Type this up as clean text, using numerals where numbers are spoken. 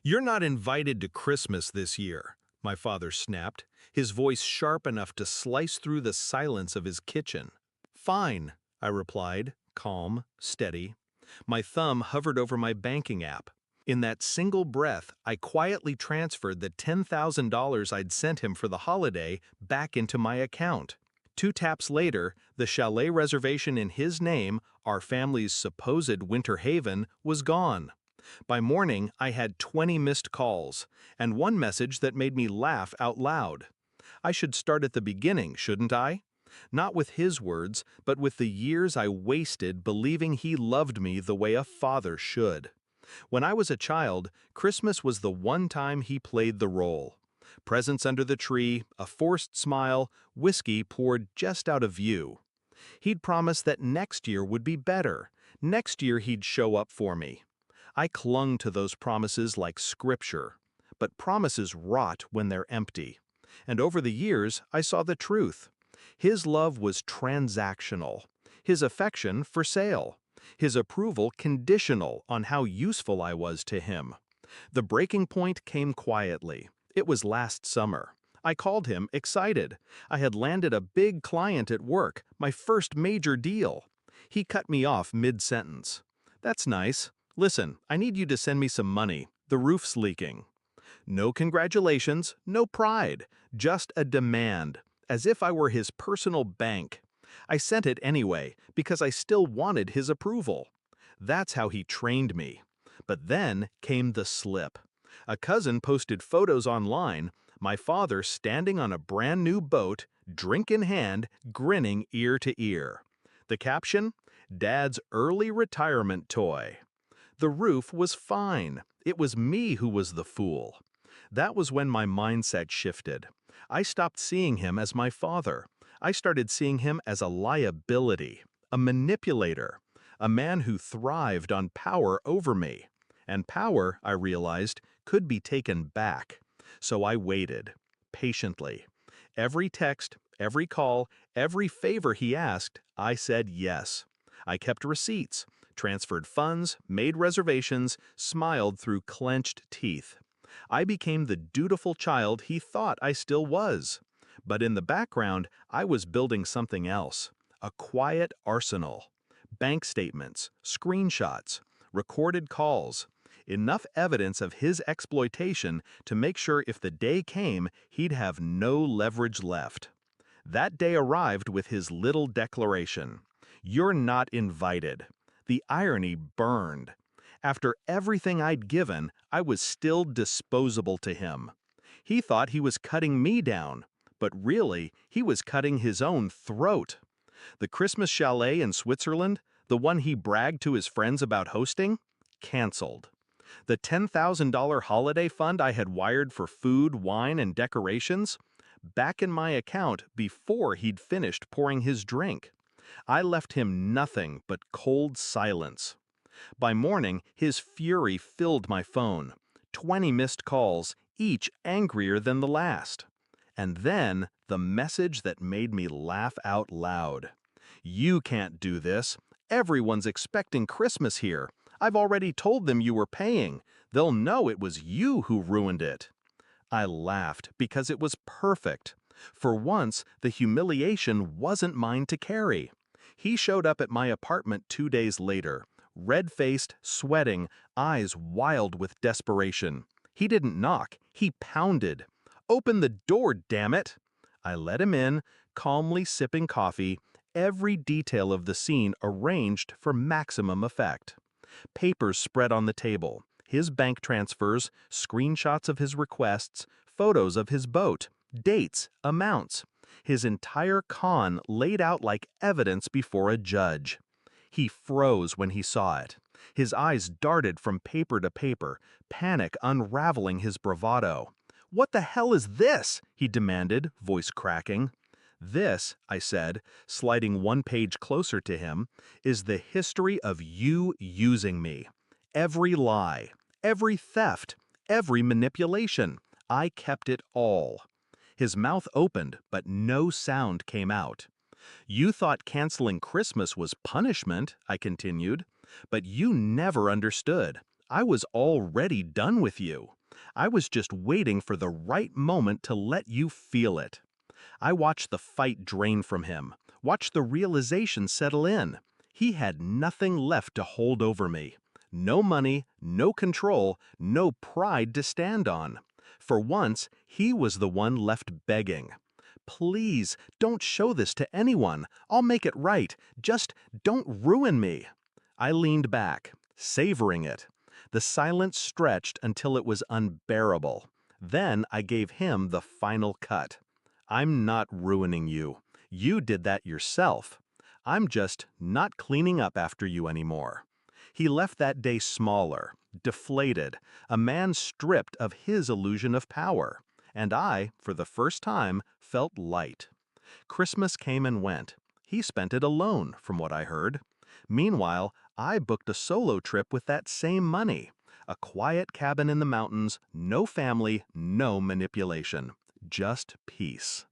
"You're not invited to Christmas this year," my father snapped, his voice sharp enough to slice through the silence of his kitchen. "Fine," I replied, calm, steady. My thumb hovered over my banking app. In that single breath, I quietly transferred the $10,000 I'd sent him for the holiday back into my account. 2 taps later, the chalet reservation in his name, our family's supposed winter haven, was gone. By morning, I had 20 missed calls, and one message that made me laugh out loud. I should start at the beginning, shouldn't I? Not with his words, but with the years I wasted believing he loved me the way a father should. When I was a child, Christmas was the one time he played the role. Presents under the tree, a forced smile, whiskey poured just out of view. He'd promised that next year would be better. Next year he'd show up for me. I clung to those promises like scripture. But promises rot when they're empty. And over the years, I saw the truth. His love was transactional. His affection for sale. His approval conditional on how useful I was to him. The breaking point came quietly. It was last summer. I called him excited. I had landed a big client at work, my first major deal. He cut me off mid-sentence. "That's nice. Listen, I need you to send me some money. The roof's leaking." No congratulations, no pride, just a demand, as if I were his personal bank. I sent it anyway, because I still wanted his approval. That's how he trained me. But then came the slip. A cousin posted photos online, my father standing on a brand new boat, drink in hand, grinning ear to ear. The caption? "Dad's early retirement toy." The roof was fine. It was me who was the fool. That was when my mindset shifted. I stopped seeing him as my father. I started seeing him as a liability, a manipulator, a man who thrived on power over me. And power, I realized, could be taken back. So I waited, patiently. Every text, every call, every favor he asked, I said yes. I kept receipts, transferred funds, made reservations, smiled through clenched teeth. I became the dutiful child he thought I still was. But in the background, I was building something else. A quiet arsenal. Bank statements, screenshots, recorded calls. Enough evidence of his exploitation to make sure if the day came, he'd have no leverage left. That day arrived with his little declaration. "You're not invited." The irony burned. After everything I'd given, I was still disposable to him. He thought he was cutting me down, but really, he was cutting his own throat. The Christmas chalet in Switzerland, the one he bragged to his friends about hosting, canceled. The $10,000 holiday fund I had wired for food, wine, and decorations, back in my account before he'd finished pouring his drink. I left him nothing but cold silence. By morning, his fury filled my phone. 20 missed calls, each angrier than the last. And then, the message that made me laugh out loud. "You can't do this. Everyone's expecting Christmas here. I've already told them you were paying. They'll know it was you who ruined it." I laughed because it was perfect. For once, the humiliation wasn't mine to carry. He showed up at my apartment 2 days later, red-faced, sweating, eyes wild with desperation. He didn't knock, he pounded. "Open the door, damn it!" I let him in, calmly sipping coffee, every detail of the scene arranged for maximum effect. Papers spread on the table, his bank transfers, screenshots of his requests, photos of his boat, dates, amounts. His entire con laid out like evidence before a judge. He froze when he saw it. His eyes darted from paper to paper, panic unraveling his bravado. "What the hell is this?" he demanded, voice cracking. "This," I said, sliding one page closer to him, "is the history of you using me. Every lie, every theft, every manipulation. I kept it all." His mouth opened, but no sound came out. "You thought canceling Christmas was punishment," I continued, "but you never understood. I was already done with you. I was just waiting for the right moment to let you feel it. I watched the fight drain from him, watched the realization settle in. He had nothing left to hold over me. No money, no control, no pride to stand on. For once, he was the one left begging. Please, don't show this to anyone. I'll make it right. Just don't ruin me. I leaned back, savoring it. The silence stretched until it was unbearable. Then I gave him the final cut. I'm not ruining you. You did that yourself. I'm just not cleaning up after you anymore. He left that day smaller, deflated, a man stripped of his illusion of power. And I, for the first time, felt light. Christmas came and went. He spent it alone, from what I heard. Meanwhile, I booked a solo trip with that same money. A quiet cabin in the mountains, no family, no manipulation. Just peace.